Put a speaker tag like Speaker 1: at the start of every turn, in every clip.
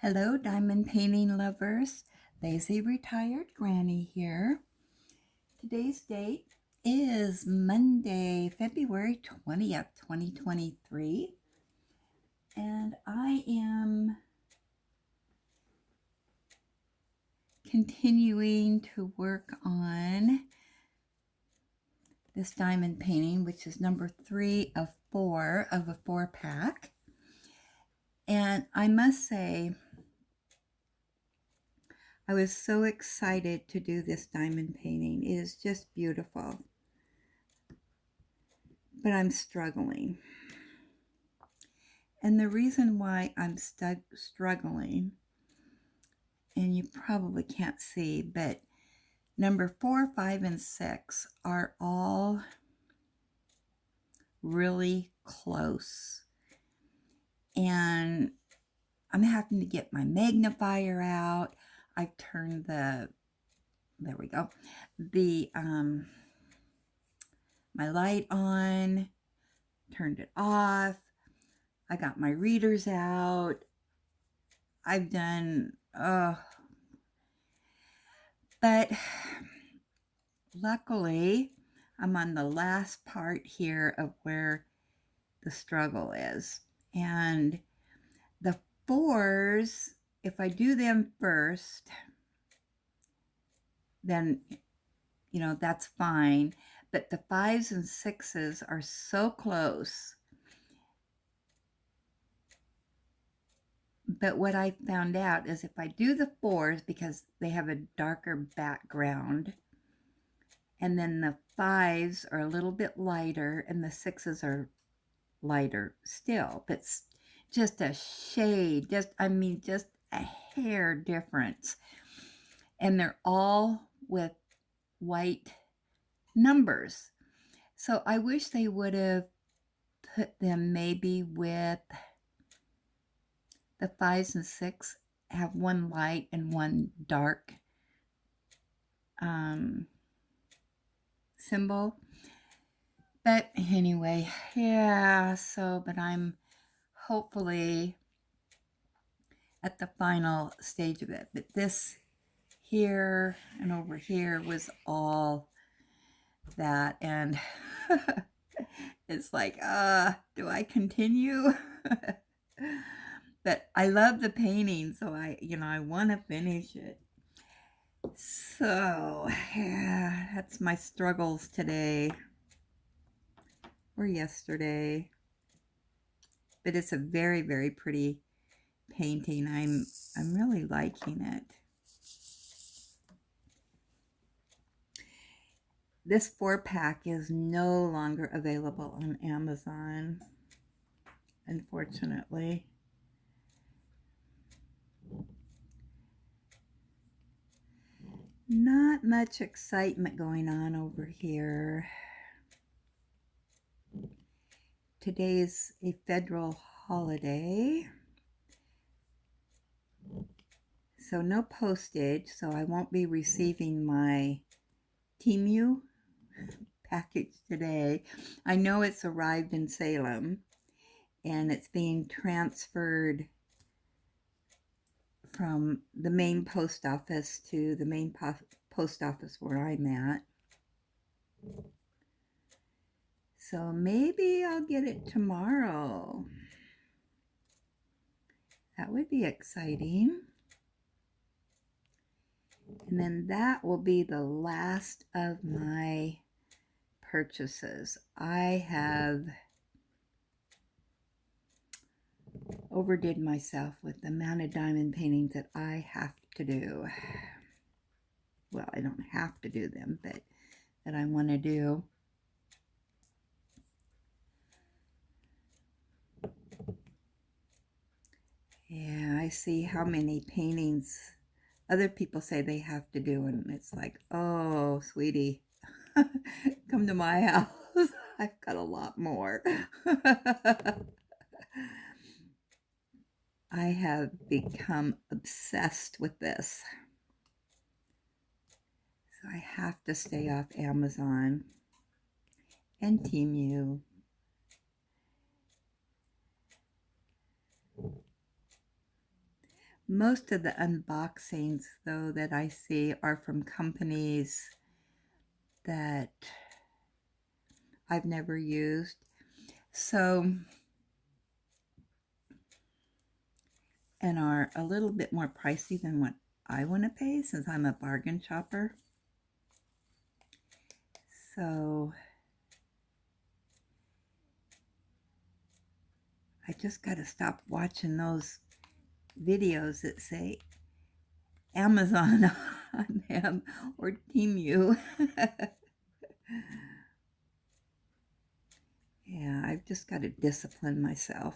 Speaker 1: Hello, diamond painting lovers. Lazy Retired Granny here. Today's date is Monday, February 20th, 2023. And I am continuing to work on this diamond painting, which is number 3 of 4 of a 4-pack. And I must say, I was so excited to do this diamond painting. It is just beautiful. But I'm struggling. And the reason why I'm struggling, and you probably can't see, but number 4, 5, and 6 are all really close. And I'm having to get my magnifier out. I've turned there we go, my light on, turned it off. I got my readers out. I've done, but luckily I'm on the last part here of where the struggle is. And the 4s, if I do them first, then, that's fine. But the 5s and 6s are so close. But what I found out is if I do the 4s, because they have a darker background, and then the 5s are a little bit lighter, and the 6s are lighter still, but just a shade, just a hair difference. And they're all with white numbers. So I wish they would have put them maybe with the 5s and 6 have one light and one dark symbol. But anyway, yeah, but I'm hopefully at the final stage of it. But this here and over here was all that, and it's like, do I continue? But I love the painting, so I want to finish it. So, yeah, that's my struggles today or yesterday. But it's a very, very pretty painting. I'm really liking it. This 4-pack is no longer available on Amazon, unfortunately. Not much excitement going on over here. Today's a federal holiday, so no postage, so I won't be receiving my Temu package today. I know it's arrived in Salem, and it's being transferred from the main post office to the main post office where I'm at. So maybe I'll get it tomorrow. That would be exciting. And then that will be the last of my purchases. I have overdid myself with the amount of diamond paintings that I have to do. Well, I don't have to do them, but that I want to do. Yeah, I see how many paintings other people say they have to do, and it's like, oh, sweetie, come to my house. I've got a lot more. I have become obsessed with this. So I have to stay off Amazon and Temu. Most of the unboxings, though, that I see are from companies that I've never used. So, and are a little bit more pricey than what I want to pay since I'm a bargain shopper. So, I just got to stop watching those videos that say Amazon on them or Temu. Yeah, I've just got to discipline myself.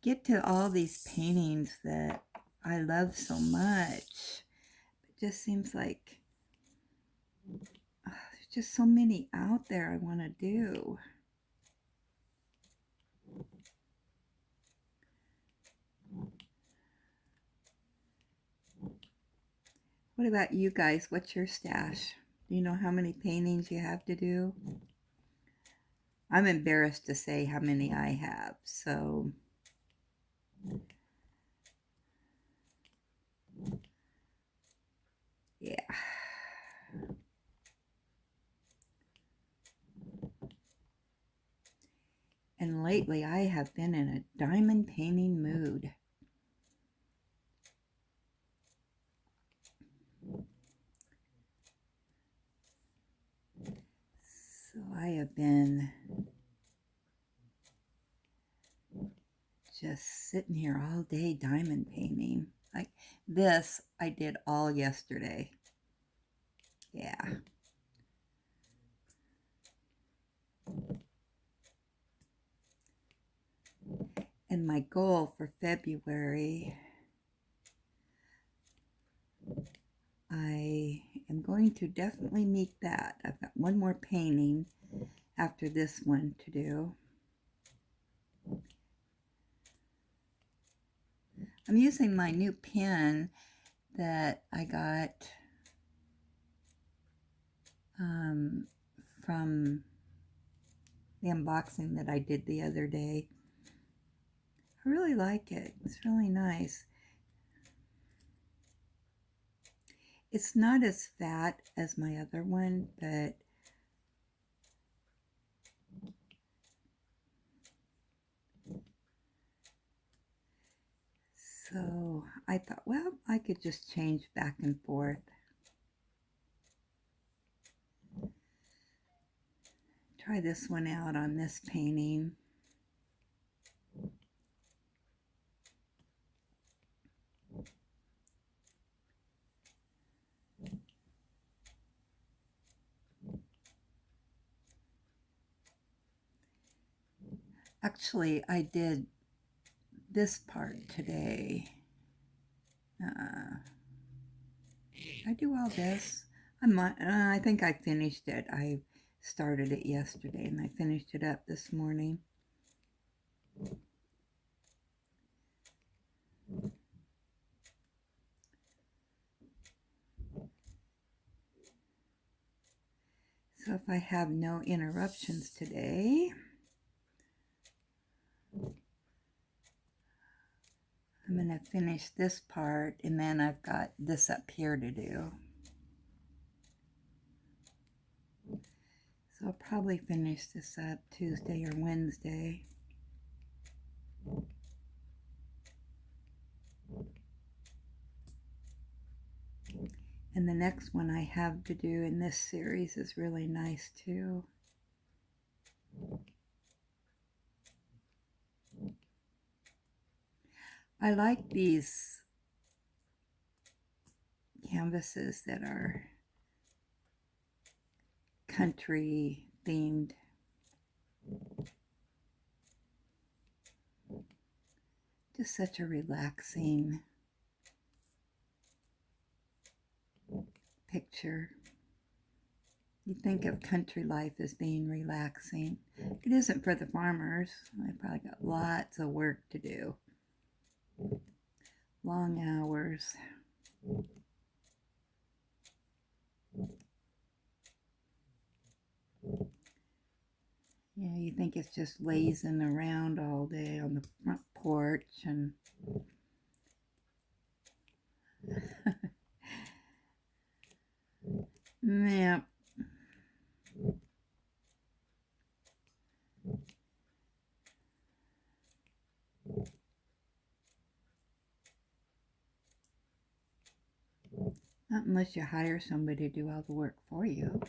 Speaker 1: Get to all these paintings that I love so much. It just seems like there's just so many out there I want to do. What about you guys? What's your stash? Do you know how many paintings you have to do? I'm embarrassed to say how many I have, so yeah. And lately I have been in a diamond painting mood. So I have been just sitting here all day diamond painting. Like this I did all yesterday. Yeah. And my goal for February, I am going to definitely meet that. I've got one more painting after this one to do. I'm using my new pen that I got from the unboxing that I did the other day. I really like it. It's really nice. It's not as fat as my other one, but so I thought, well, I could just change back and forth. Try this one out on this painting. Actually, I did this part today. I do all this. I think I finished it. I started it yesterday and I finished it up this morning. So if I have no interruptions today, I'm going to finish this part and then I've got this up here to do. So I'll probably finish this up Tuesday or Wednesday. And the next one I have to do in this series is really nice too. I like these canvases that are country themed. Just such a relaxing picture. You think of country life as being relaxing. It isn't for the farmers. They probably got lots of work to do. Long hours. Yeah, you think it's just lazing around all day on the front porch and yeah. Not unless you hire somebody to do all the work for you.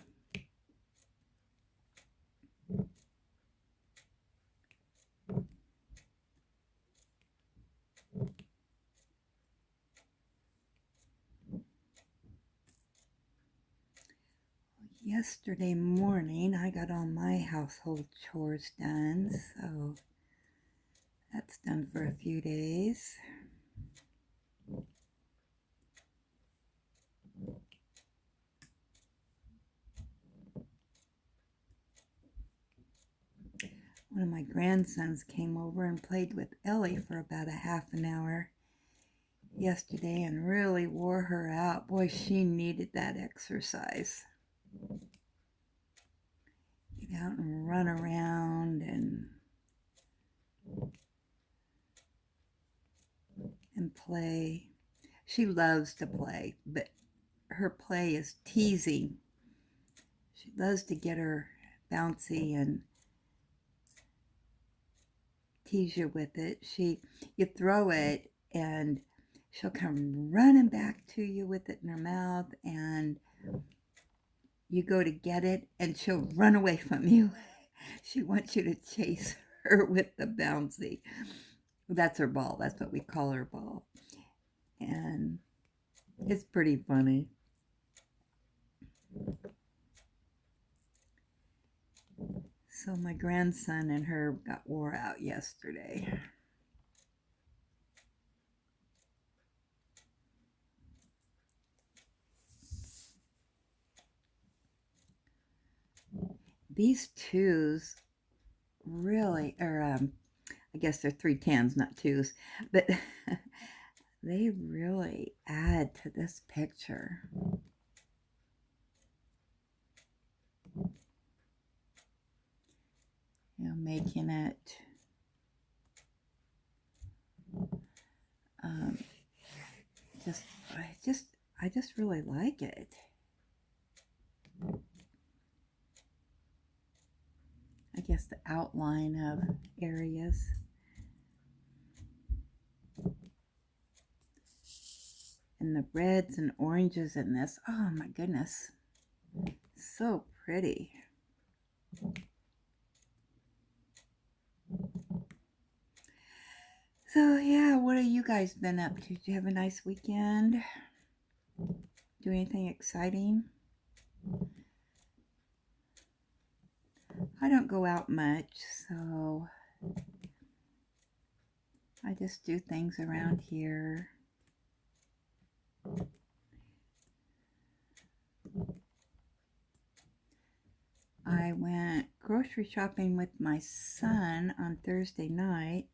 Speaker 1: Yesterday morning, I got all my household chores done, so that's done for a few days. One of my grandsons came over and played with Ellie for about a half an hour yesterday and really wore her out. Boy, she needed that exercise. Get out and run around and play. She loves to play, but her play is teasing. She loves to get her bouncy and tease you with it. You throw it and she'll come running back to you with it in her mouth, and you go to get it and she'll run away from you. She wants you to chase her with the bouncy. That's her ball. That's what we call her ball. And it's pretty funny. So my grandson and her got wore out yesterday. These twos really, or I guess they're 310s, not twos, but they really add to this picture. You know, making it I just really like it. I guess the outline of areas. And the reds and oranges in this. Oh my goodness. So pretty. So yeah, what have you guys been up to? Did you have a nice weekend? Do anything exciting? I don't go out much, so I just do things around here. I went grocery shopping with my son on Thursday night,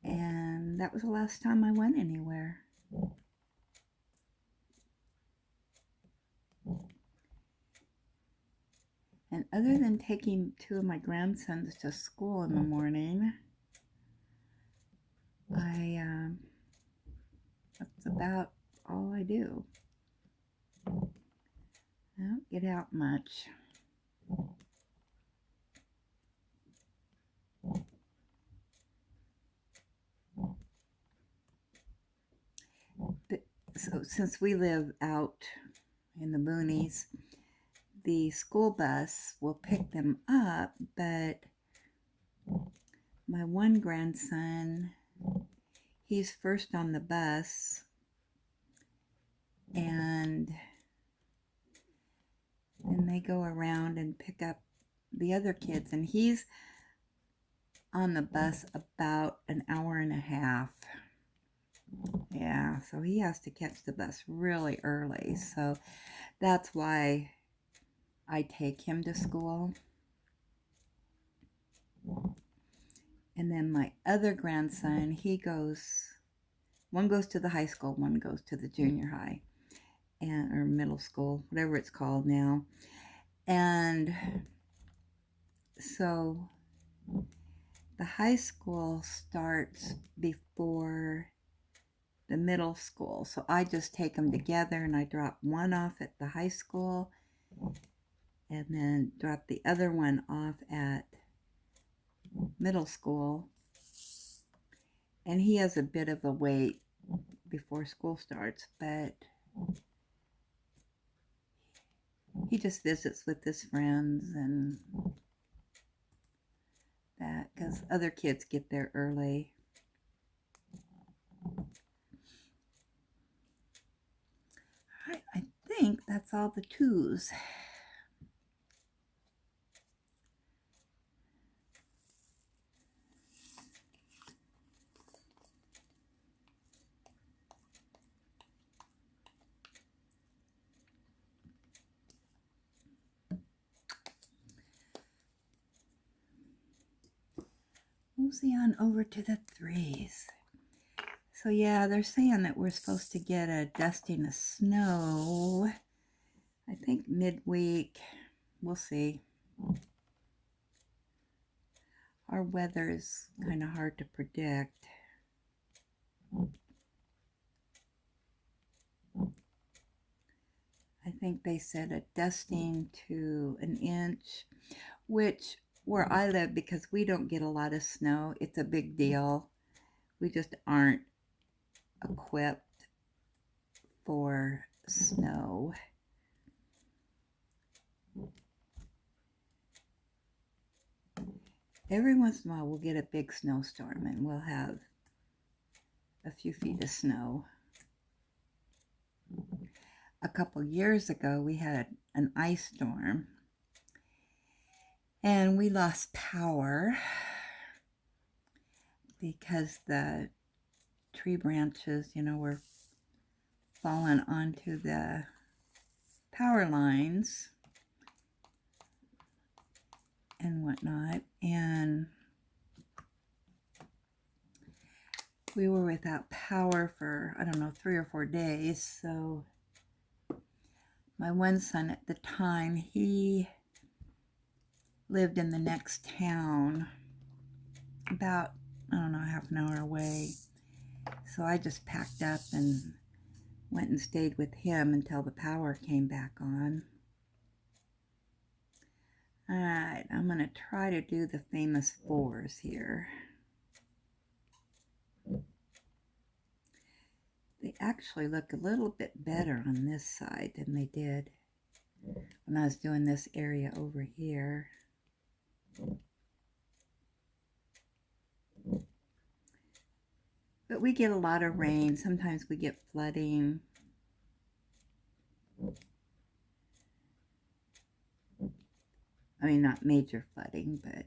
Speaker 1: and that was the last time I went anywhere. And other than taking two of my grandsons to school in the morning, that's about all I do. I don't get out much. So since we live out in the boonies, the school bus will pick them up, but my one grandson, he's first on the bus, and they go around and pick up the other kids, and he's on the bus about an hour and a half. Yeah, so he has to catch the bus really early, so that's why I take him to school. And then my other grandson, one goes to the high school, one goes to the junior high, or middle school, whatever it's called now. And So the high school starts before the middle school. So I just take them together and I drop one off at the high school and then drop the other one off at middle school. And he has a bit of a wait before school starts, but he just visits with his friends and that, because other kids get there early. Alright, I think that's all the twos. Mosey on over to the threes. So yeah, they're saying that we're supposed to get a dusting of snow. I think midweek. We'll see. Our weather is kind of hard to predict. I think they said a dusting to an inch, which where I live, because we don't get a lot of snow, it's a big deal. We just aren't equipped for snow. Every once in a while we'll get a big snowstorm and we'll have a few feet of snow. A couple years ago we had an ice storm and we lost power because the tree branches, were falling onto the power lines and whatnot, and we were without power for, I don't know, 3 or 4 days. So my one son at the time, he lived in the next town, about, I don't know, half an hour away. So I just packed up and went and stayed with him until the power came back on. Alright, I'm going to try to do the famous fours here. They actually look a little bit better on this side than they did when I was doing this area over here. But we get a lot of rain. Sometimes we get flooding. I mean, not major flooding, but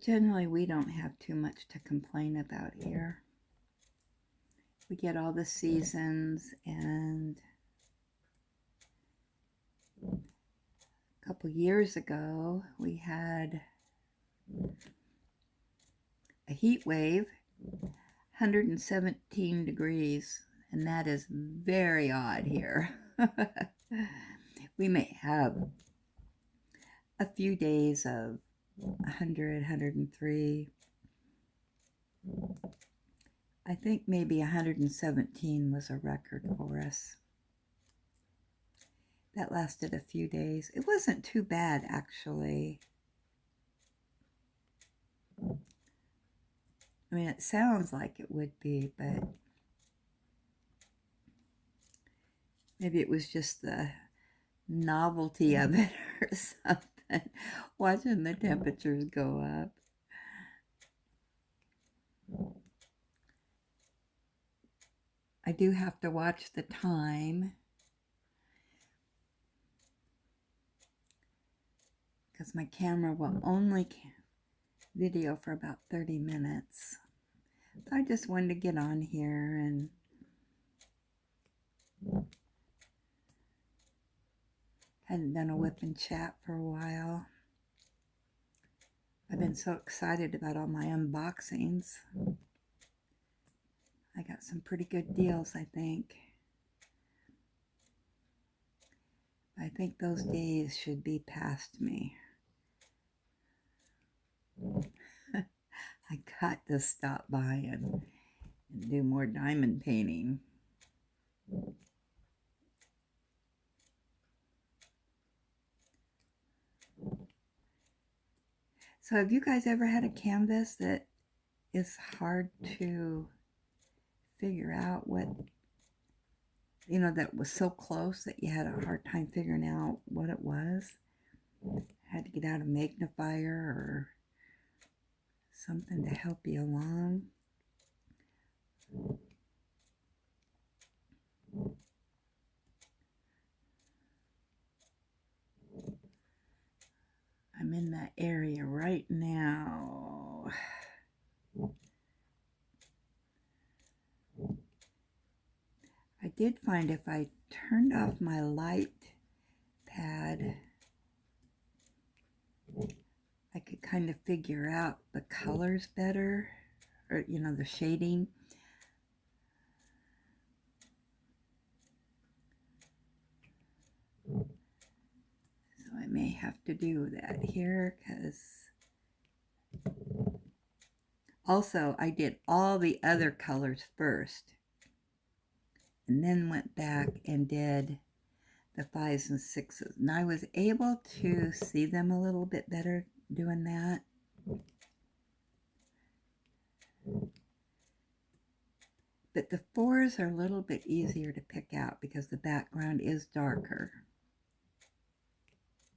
Speaker 1: generally we don't have too much to complain about here. We get all the seasons, and a couple years ago we had a heat wave, 117 degrees, and that is very odd here. We may have a few days of 100, 103. I think maybe 117 was a record for us. That lasted a few days. It wasn't too bad, actually. I mean, it sounds like it would be, but maybe it was just the novelty of it or something, watching the temperatures go up. I do have to watch the time because my camera will only video for about 30 minutes. So I just wanted to get on here and hadn't done a whip and chat for a while. I've been so excited about all my unboxings. I got some pretty good deals, I think. I think those days should be past me. I got to stop by and do more diamond painting. So have you guys ever had a canvas that is hard to figure out what, that was so close that you had a hard time figuring out what it was? Had to get out a magnifier or something to help you along? I'm in that area right now. I did find if I turned off my light pad, I could kind of figure out the colors better, or the shading. So I may have to do that here, because also I did all the other colors first and then went back and did the 5s and 6s, and I was able to see them a little bit better doing that. But the 4s are a little bit easier to pick out because the background is darker.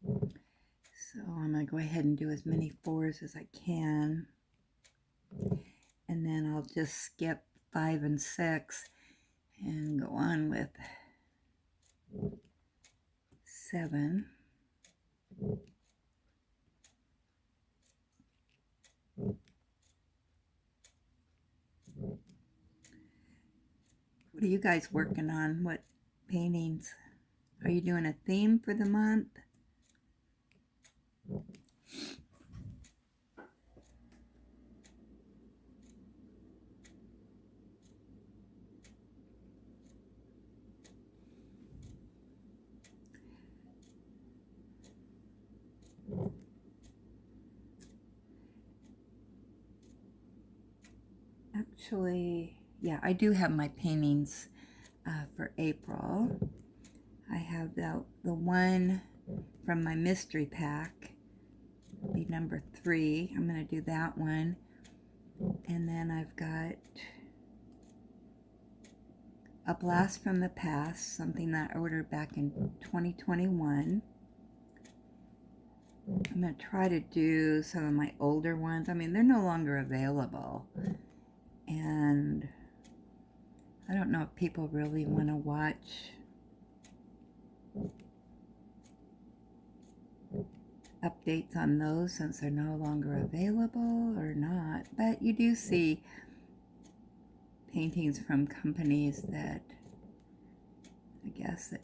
Speaker 1: So I'm going to go ahead and do as many 4s as I can. And then I'll just skip 5 and 6 and go on with 7. What are you guys working on? What paintings? Are you doing a theme for the month? Actually, yeah, I do have my paintings for April. I have the one from my mystery pack, be number 3. I'm going to do that one. And then I've got A Blast from the Past, something that I ordered back in 2021. I'm going to try to do some of my older ones. I mean, they're no longer available. And I don't know if people really want to watch updates on those since they're no longer available or not. But you do see paintings from companies that I guess that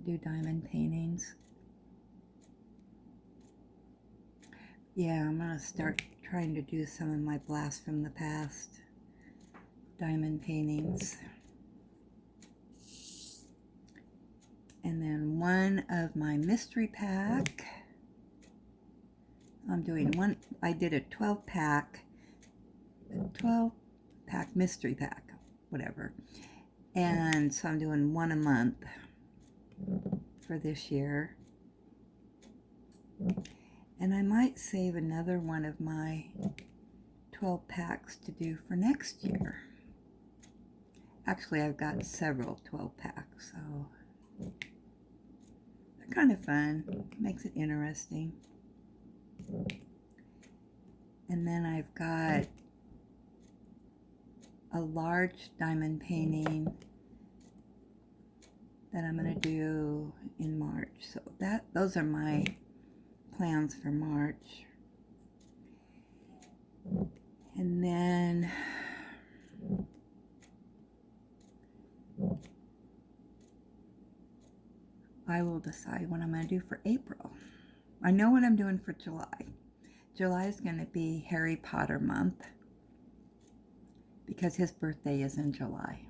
Speaker 1: do diamond paintings. Yeah, I'm going to start trying to do some of my Blast from the Past diamond paintings. And then one of my mystery pack. I'm doing one, I did a 12 pack mystery pack, whatever. And so I'm doing one a month for this year. And I might save another one of my 12 packs to do for next year. Actually, I've got several 12 packs, so they're kind of fun. Makes it interesting. And then I've got a large diamond painting that I'm going to do in March. So those are my plans for March. And then I will decide what I'm going to do for April. I know what I'm doing for July. July is going to be Harry Potter month because his birthday is in July.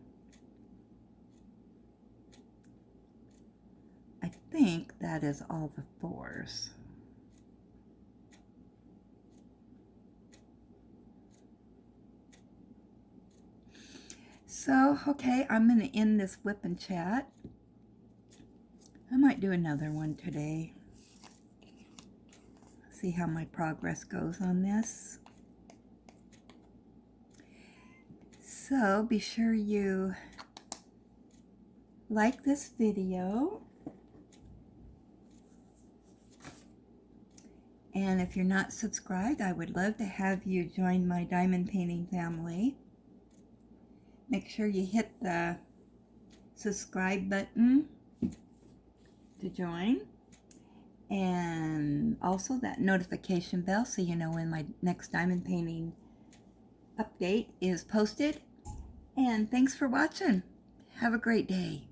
Speaker 1: I think that is all the 4s. So, okay, I'm going to end this whip and chat. I might do another one today. See how my progress goes on this. So, be sure you like this video. And if you're not subscribed, I would love to have you join my diamond painting family. Make sure you hit the subscribe button to join. And also that notification bell so you know when my next diamond painting update is posted. And thanks for watching. Have a great day.